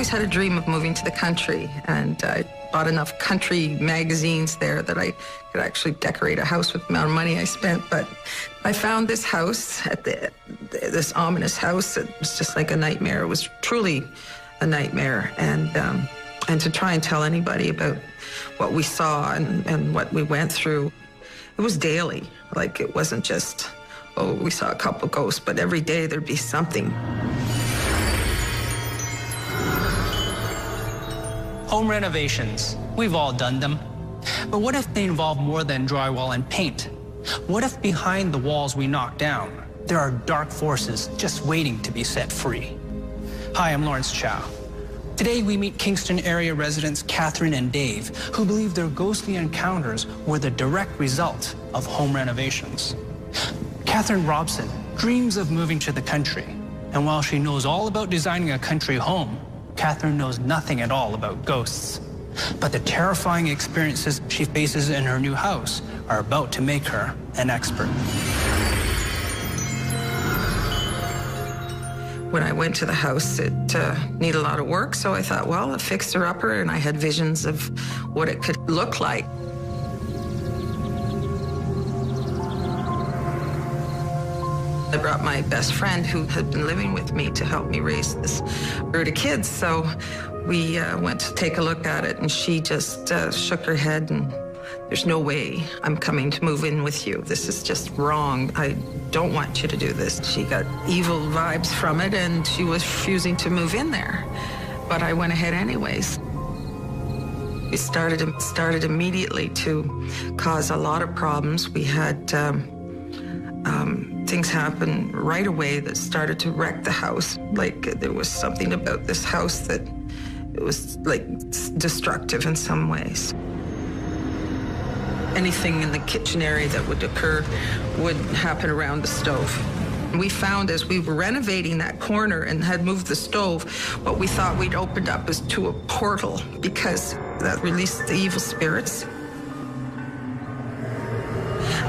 always had a dream of moving to the country, and I bought enough country magazines there that I could actually decorate a house with the amount of money I spent. But I found this house, this ominous house. It was just like a nightmare. It was truly a nightmare. And to try and tell anybody about what we saw and what we went through, it was daily. Like, it wasn't just, oh, we saw a couple ghosts, but every day there'd be something. Home renovations, we've all done them. But what if they involve more than drywall and paint? What if behind the walls we knock down, there are dark forces just waiting to be set free? Hi, I'm Lawrence Chow. Today we meet Kingston area residents Catherine and Dave, who believe their ghostly encounters were the direct result of home renovations. Catherine Robson dreams of moving to the country, and while she knows all about designing a country home, Catherine knows nothing at all about ghosts. But the terrifying experiences she faces in her new house are about to make her an expert. When I went to the house, it needed a lot of work, so I thought, well, a fixer-upper, and I had visions of what it could look like. I brought my best friend who had been living with me to help me raise this brood of kids. So we went to take a look at it, and she just shook her head, and there's no way I'm coming to move in with you. This is just wrong. I don't want you to do this. She got evil vibes from it, and she was refusing to move in there. But I went ahead anyways. We started immediately to cause a lot of problems. We had things happen right away that started to wreck the house. Like, there was something about this house that it was like destructive in some ways. Anything in the kitchen area that would occur would happen around the stove. We found as we were renovating that corner and had moved the stove, what we thought we'd opened up was to a portal, because that released the evil spirits.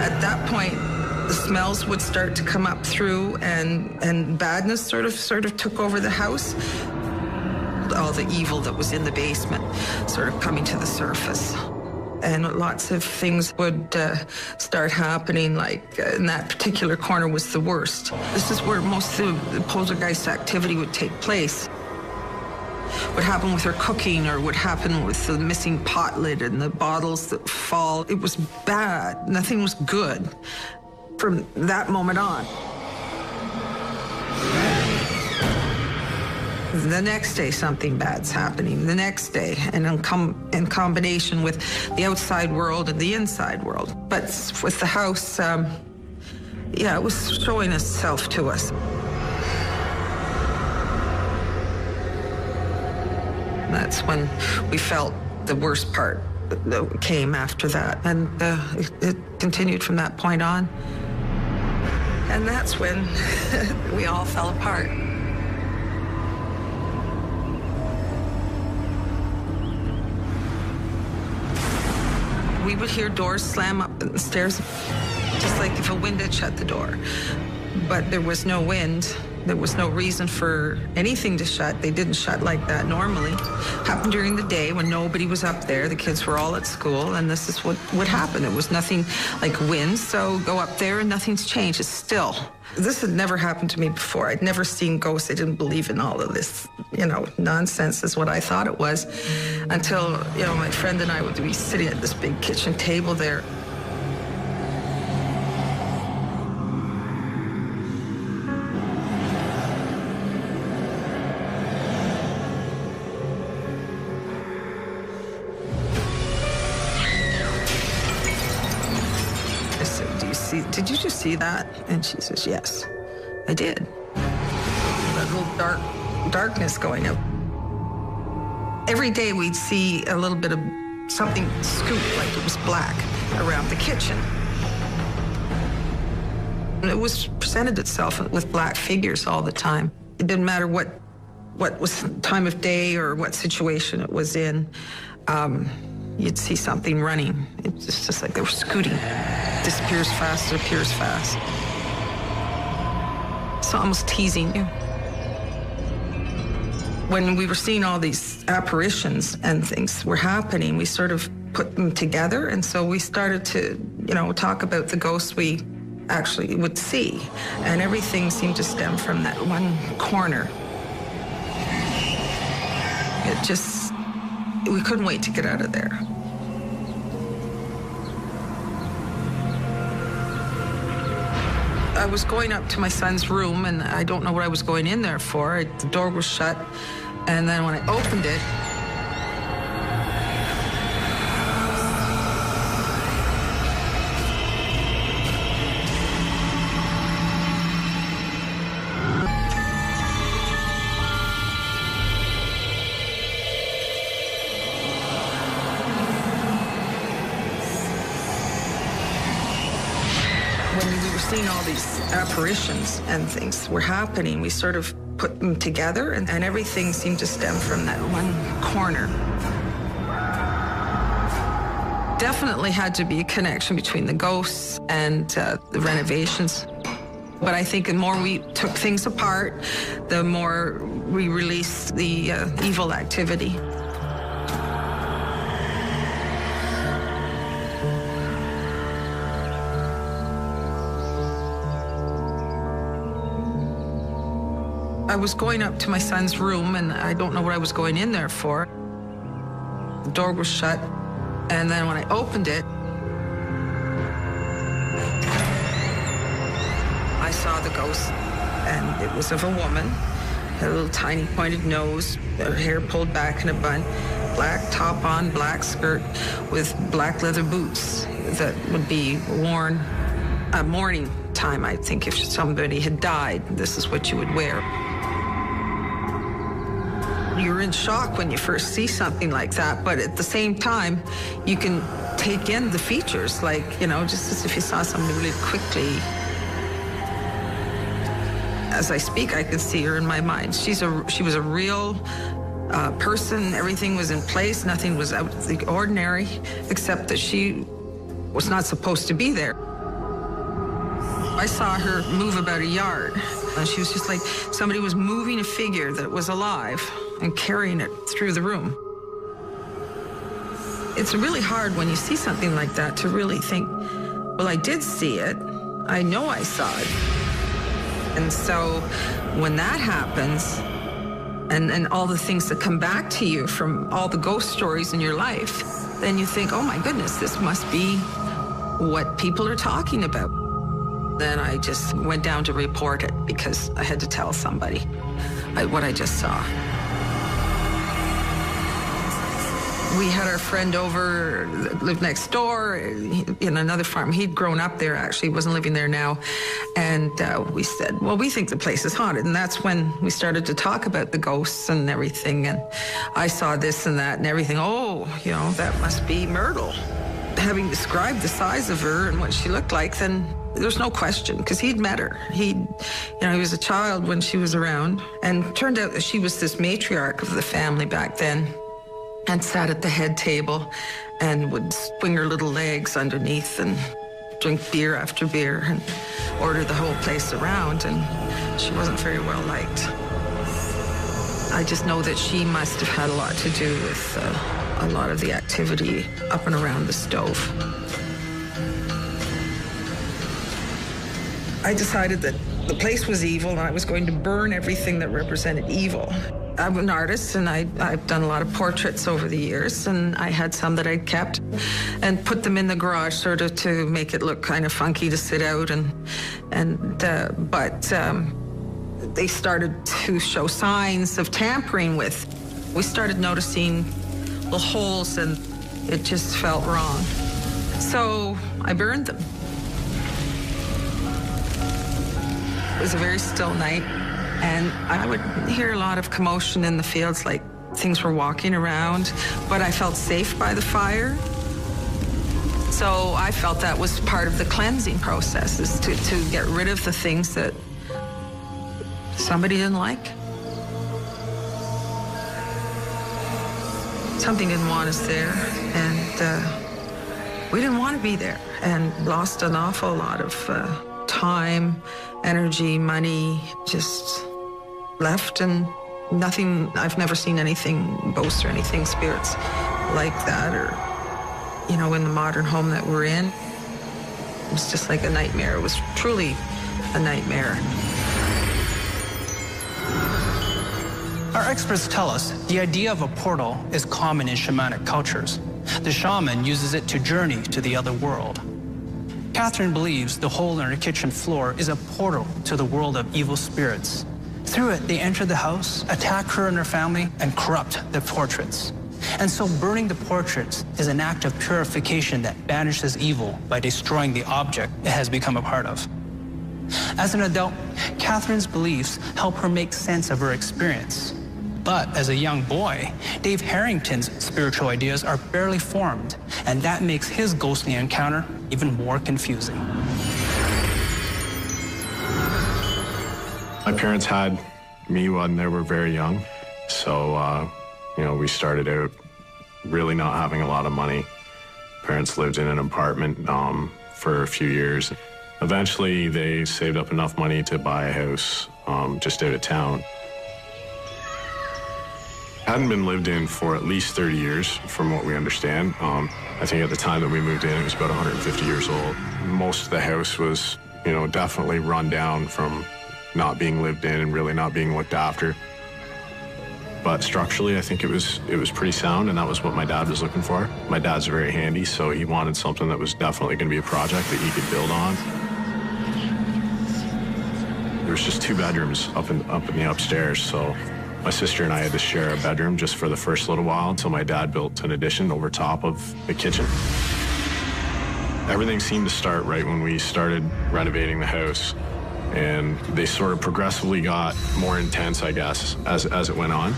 At that point, the smells would start to come up through, and badness sort of took over the house. All the evil that was in the basement sort of coming to the surface. And lots of things would start happening, like in that particular corner was the worst. This is where most of the poltergeist activity would take place. Would happen with her cooking, or would happen with the missing pot lid and the bottles that fall. It was bad. Nothing was good from that moment on. The next day, something bad's happening. The next day, and in combination with the outside world and the inside world. But with the house, yeah, it was showing itself to us. That's when we felt the worst part that came after that. And it continued from that point on. And that's when we all fell apart. We would hear doors slam up the stairs, just like if a wind had shut the door. But there was no wind. There was no reason for anything to shut. They didn't shut like that normally. Happened during the day when nobody was up there. The kids were all at school, and this is what would happen. It was nothing like wind, so go up there and nothing's changed. It's still. This had never happened to me before. I'd never seen ghosts. I didn't believe in all of this, nonsense is what I thought it was, until, my friend and I would be sitting at this big kitchen table there. Did you just see that? And she says, yes, I did. That little darkness going up. Every day we'd see a little bit of something scoop, like it was black, around the kitchen. And it was presented itself with black figures all the time. It didn't matter what was time of day or what situation it was in. You'd see something running. It's just like they were scooting. Disappears fast, it appears fast. It's almost teasing you. When we were seeing all these apparitions and things were happening, we sort of put them together. And so we started to, talk about the ghosts we actually would see. And everything seemed to stem from that one corner. We couldn't wait to get out of there. I was going up to my son's room, and I don't know what I was going in there for. The door was shut, and then when I opened it, when we were seeing all these apparitions and things were happening, we sort of put them together, and everything seemed to stem from that one corner. Definitely had to be a connection between the ghosts and the renovations. But I think the more we took things apart, the more we released the evil activity. I was going up to my son's room, and I don't know what I was going in there for. The door was shut, and then when I opened it, I saw the ghost, and it was of a woman. Had a little tiny pointed nose, her hair pulled back in a bun, black top on, black skirt with black leather boots that would be worn at morning time. I think if somebody had died, this is what you would wear. You're in shock when you first see something like that, but at the same time, you can take in the features, like, just as if you saw something really quickly. As I speak, I can see her in my mind. She was a real person. Everything was in place. Nothing was out of the ordinary, except that she was not supposed to be there. I saw her move about a yard, and she was just like somebody was moving a figure that was alive and carrying it through the room. It's really hard when you see something like that to really think, well, I did see it. I know I saw it. And so when that happens, and all the things that come back to you from all the ghost stories in your life, then you think, oh my goodness, this must be what people are talking about. Then I just went down to report it because I had to tell somebody what I just saw. We had our friend over, lived next door in another farm. He'd grown up there, actually, wasn't living there now. And we said, well, we think the place is haunted. And that's when we started to talk about the ghosts and everything. And I saw this and that and everything. Oh, that must be Myrtle. Having described the size of her and what she looked like, then there's no question, because he'd met her. He was a child when she was around. And turned out that she was this matriarch of the family back then, and sat at the head table and would swing her little legs underneath and drink beer after beer and order the whole place around, and she wasn't very well liked. I just know that she must have had a lot to do with a lot of the activity up and around the stove. I decided that the place was evil and I was going to burn everything that represented evil. I'm an artist, and I've done a lot of portraits over the years, and I had some that I'd kept and put them in the garage sort of to make it look kind of funky to sit out, but they started to show signs of tampering with. We started noticing little holes, and it just felt wrong. So I burned them. It was a very still night. And I would hear a lot of commotion in the fields, like things were walking around, but I felt safe by the fire. So I felt that was part of the cleansing process, is to get rid of the things that somebody didn't like. Something didn't want us there, and we didn't want to be there, and lost an awful lot of time, energy, money, just left and Nothing, I've never seen anything, ghosts or anything, spirits like that, or, you know, in the modern home that we're in. It was just like a nightmare. It was truly a nightmare. Our experts tell us the idea of a portal is common in shamanic cultures. The shaman uses it to journey to the other world. Catherine believes the hole in her kitchen floor is a portal to the world of evil spirits. Through it, they enter the house, attack her and her family, and corrupt the portraits. And so burning the portraits is an act of purification that banishes evil by destroying the object it has become a part of. As an adult, Catherine's beliefs help her make sense of her experience. But as a young boy, Dave Harrington's spiritual ideas are barely formed, and that makes his ghostly encounter even more confusing. My parents had me when they were very young, so you know, we started out really not having a lot of money. Parents lived in an apartment for a few years. Eventually, they saved up enough money to buy a house just out of town. Hadn't been lived in for at least 30 years, from what we understand. I think at the time that we moved in, it was about 150 years old. Most of the house was, you know, definitely run down from not being lived in and really not being looked after. But structurally, I think it was pretty sound, and that was what my dad was looking for. My dad's very handy, so he wanted something that was definitely going to be a project that he could build on. There was just 2 bedrooms up in the upstairs, so my sister and I had to share a bedroom just for the first little while until my dad built an addition over top of the kitchen. Everything seemed to start right when we started renovating the house, and they sort of progressively got more intense, I guess, as it went on.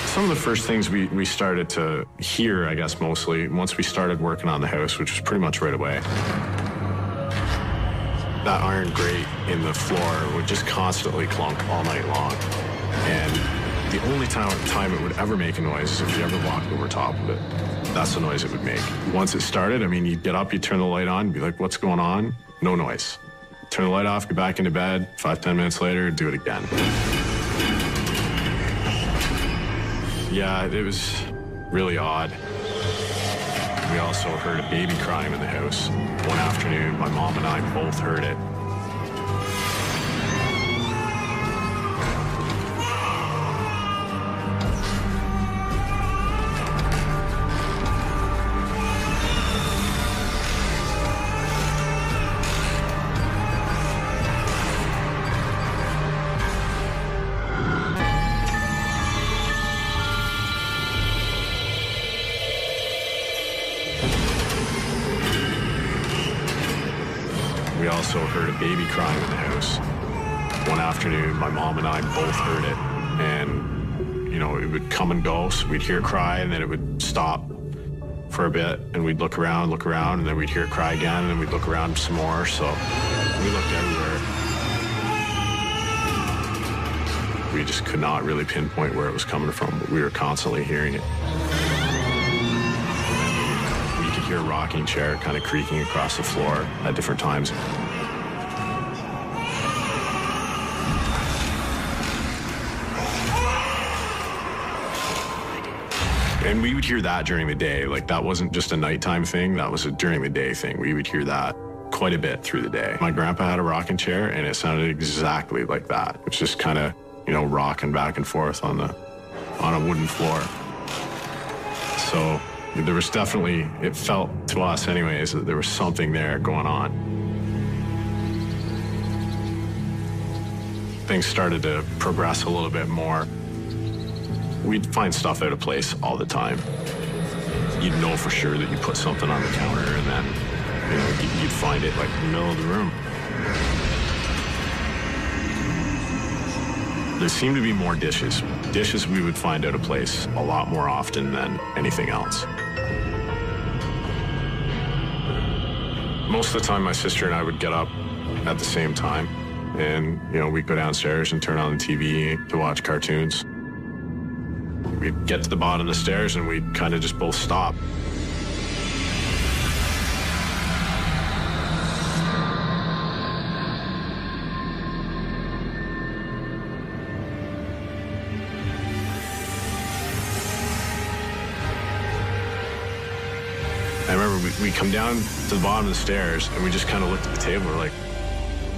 Some of the first things we started to hear, I guess mostly, once we started working on the house, which was pretty much right away, that iron grate in the floor would just constantly clunk all night long. And the only time it would ever make a noise is if you ever walked over top of it. That's the noise it would make. Once it started, I mean, you'd get up, you'd turn the light on, be like, what's going on? No noise. Turn the light off, go back into bed, 5-10 minutes later, do it again. Yeah, it was really odd. We also heard a baby crying in the house. One afternoon, my mom and I both heard it. We also heard a baby crying in the house. One afternoon, my mom and I both heard it, and, you know, it would come and go, so we'd hear it cry, and then it would stop for a bit, and we'd look around, and then we'd hear it cry again, and then we'd look around some more, so we looked everywhere. We just could not really pinpoint where it was coming from, but we were constantly hearing it. Hear a rocking chair kind of creaking across the floor at different times. And we would hear that during the day. Like, that wasn't just a nighttime thing, that was a during the day thing. We would hear that quite a bit through the day. My grandpa had a rocking chair, and it sounded exactly like that. It's just kind of, you know, rocking back and forth on a wooden floor. So there was definitely, it felt to us anyways, that there was something there going on. Things started to progress a little bit more. We'd find stuff out of place all the time. You'd know for sure that you put something on the counter, and then, you know, you'd find it like in the middle of the room. There seemed to be more dishes. Dishes we would find out of place a lot more often than anything else. Most of the time, my sister and I would get up at the same time, and, you know, we'd go downstairs and turn on the TV to watch cartoons. We'd get to the bottom of the stairs, and we'd kind of just both stop. remember we come down to the bottom of the stairs and we just kind of looked at the table. We're like,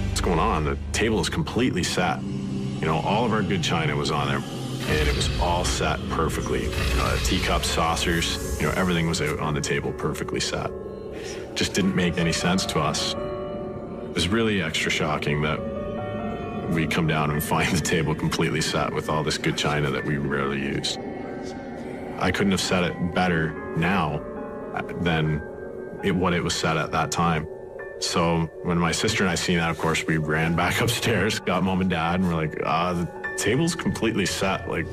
what's going on? The table is completely set. You know, all of our good china was on there, and it was all set perfectly. Teacups, saucers, you know, everything was out on the table perfectly set. Just didn't make any sense to us. It was really extra shocking that we come down and find the table completely set with all this good china that we rarely used. I couldn't have said it better now than what it was set at that time. So when my sister and I seen that, of course, we ran back upstairs, got mom and dad, and we're like, the table's completely set. Like,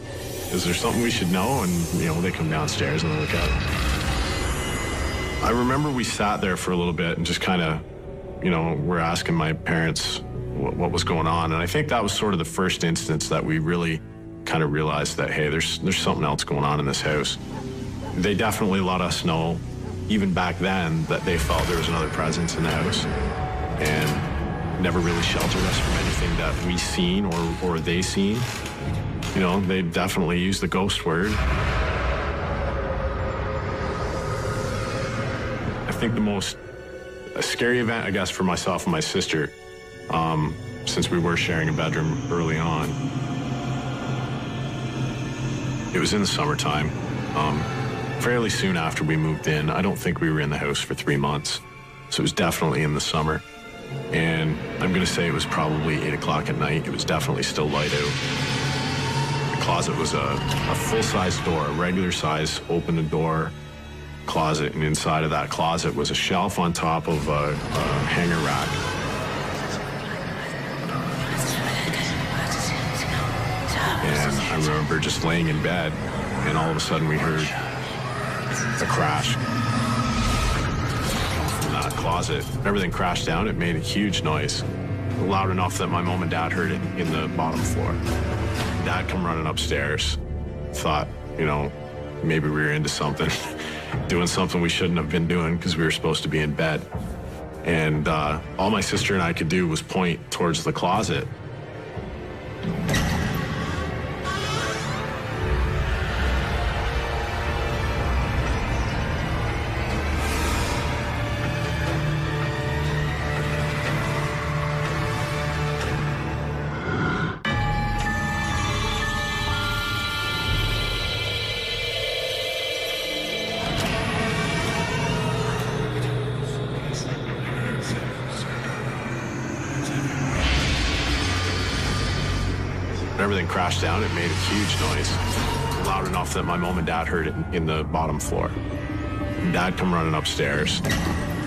is there something we should know? And, you know, they come downstairs and they look at it. I remember we sat there for a little bit and just kind of, you know, we're asking my parents what was going on. And I think that was sort of the first instance that we really kind of realized that, hey, there's something else going on in this house. They definitely let us know, even back then, that they felt there was another presence in the house, and never really sheltered us from anything that we seen or they seen. You know, they definitely used the ghost word. I think the most scary event, I guess, for myself and my sister, since we were sharing a bedroom early on, it was in the summertime. Fairly soon after we moved in. I don't think we were in the house for 3 months, so it was definitely in the summer. And I'm gonna say it was probably 8 o'clock at night. It was definitely still light out. The closet was a full-size door, a regular size, open the door closet, and inside of that closet was a shelf on top of a hanger rack. And I remember just laying in bed, and all of a sudden we heard a crash from that closet. Everything crashed down. It made a huge noise, loud enough that my mom and dad heard it in the bottom floor. Dad come running upstairs, thought, you know, maybe we were into something, doing something we shouldn't have been doing because we were supposed to be in bed. And all my sister and I could do was point towards the closet. Everything crashed down. It made a huge noise, loud enough that my mom and dad heard it in the bottom floor. Dad come running upstairs,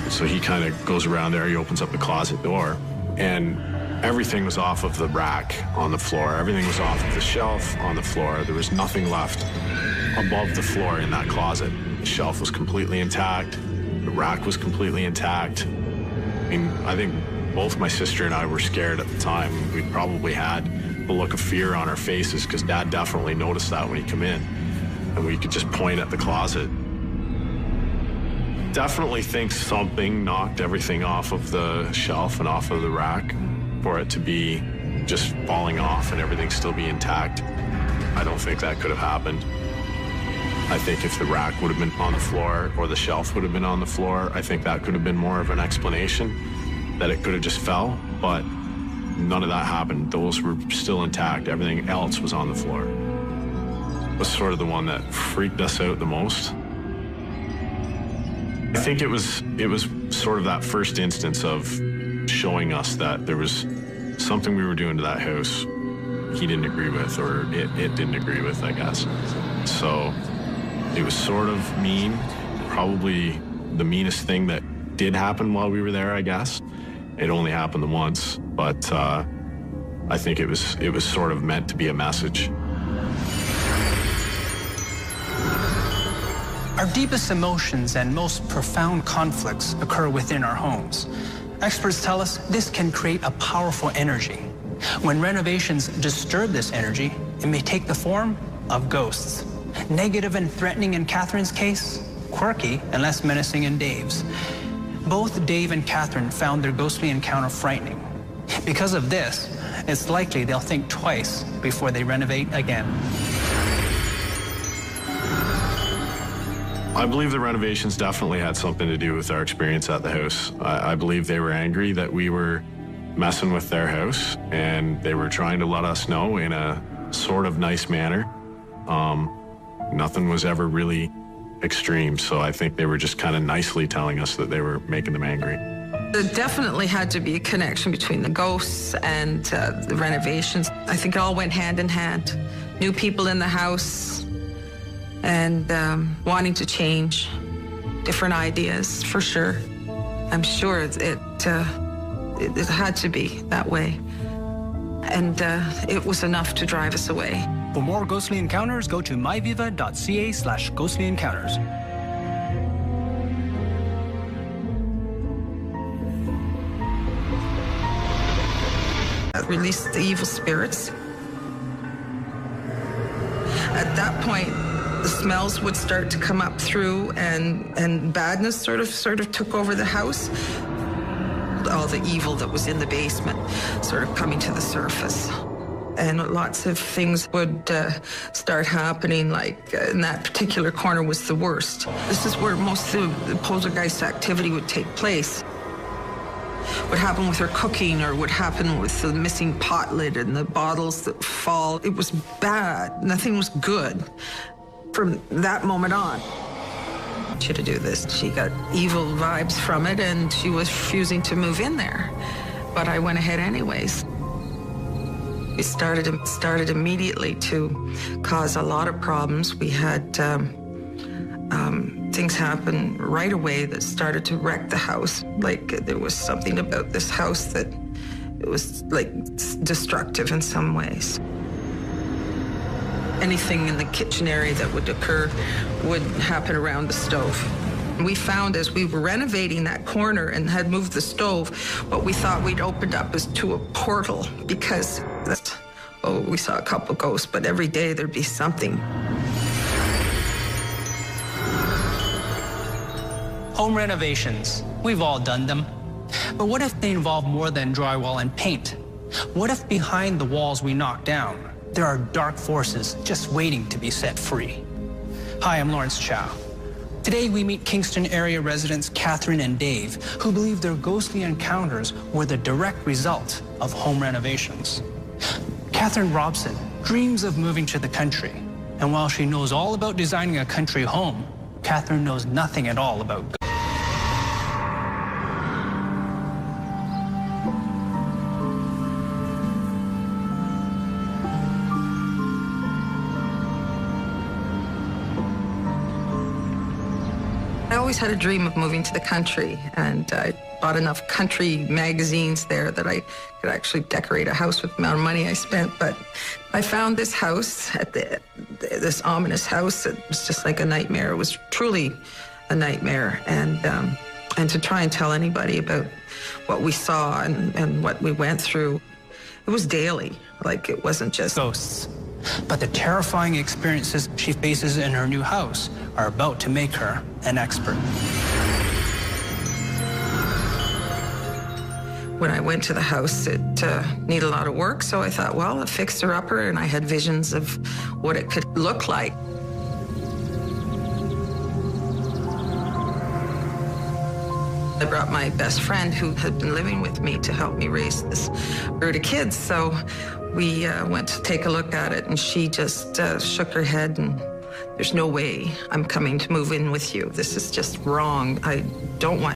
so he kind of goes around there. He opens up the closet door, and everything was off of the rack on the floor. Everything was off of the shelf on the floor. There was nothing left above the floor in that closet. The shelf was completely intact. The rack was completely intact. I mean, I think both my sister and I were scared at the time. We probably had the look of fear on our faces because Dad definitely noticed that when he came in, and we could just point at the closet. Definitely think something knocked everything off of the shelf and off of the rack for it to be just falling off and everything still be intact. I don't think that could have happened. I think if the rack would have been on the floor or the shelf would have been on the floor, I think that could have been more of an explanation, that it could have just fell, but none of that happened. Those were still intact. Everything else was on the floor. It was sort of the one that freaked us out the most. I think it was sort of that first instance of showing us that there was something we were doing to that house he didn't agree with, or it didn't agree with, I guess. So it was sort of mean, probably the meanest thing that did happen while we were there, I guess. It only happened once, but I think it was sort of meant to be a message. Our deepest emotions and most profound conflicts occur within our homes. Experts tell us this can create a powerful energy. When renovations disturb this energy, it may take the form of ghosts. Negative and threatening in Catherine's case, quirky and less menacing in Dave's. Both Dave and Catherine found their ghostly encounter frightening. Because of this, it's likely they'll think twice before they renovate again. I believe the renovations definitely had something to do with our experience at the house. I believe they were angry that we were messing with their house, and they were trying to let us know in a sort of nice manner. Nothing was ever really extreme, so I think they were just kind of nicely telling us that they were making them angry. There definitely had to be a connection between the ghosts and the renovations. I think it all went hand in hand. New people in the house and wanting to change, different ideas, for sure. I'm sure it had to be that way. And it was enough to drive us away. For more ghostly encounters, go to myviva.ca/ghostly encounters. Release the evil spirits. At that point, the smells would start to come up through, and badness sort of took over the house. All the evil that was in the basement sort of coming to the surface. And lots of things would start happening, like in that particular corner was the worst. This is where most of the poltergeist activity would take place. What happened with her cooking, or what happened with the missing pot lid and the bottles that fall. It was bad. Nothing was good from that moment on. She had to do this. She got evil vibes from it, and she was refusing to move in there. But I went ahead anyways. We started immediately to cause a lot of problems. We had things happen right away that started to wreck the house. Like there was something about this house that it was like destructive in some ways. Anything in the kitchen area that would occur would happen around the stove. We found as we were renovating that corner and had moved the stove, what we thought we'd opened up as to a portal, because we saw a couple ghosts, but every day there'd be something. Home renovations, we've all done them. But what if they involve more than drywall and paint? What if behind the walls we knock down, there are dark forces just waiting to be set free? Hi, I'm Lawrence Chow. Today we meet Kingston area residents Catherine and Dave, who believe their ghostly encounters were the direct result of home renovations. Catherine Robson dreams of moving to the country, and while she knows all about designing a country home, Catherine knows nothing at all about ghosts. I always had a dream of moving to the country, and I bought enough country magazines there that I could actually decorate a house with the amount of money I spent. But I found this house, this ominous house. It was just like a nightmare. It was truly a nightmare. And to try and tell anybody about what we saw and what we went through, it was daily. Like, it wasn't just ghosts. But the terrifying experiences she faces in her new house are about to make her an expert. When I went to the house, it needed a lot of work, so I thought, well, a fixer-upper, and I had visions of what it could look like. I brought my best friend who had been living with me to help me raise this brood of kids, so we went to take a look at it, and she just shook her head, and there's no way I'm coming to move in with you. This is just wrong. I don't want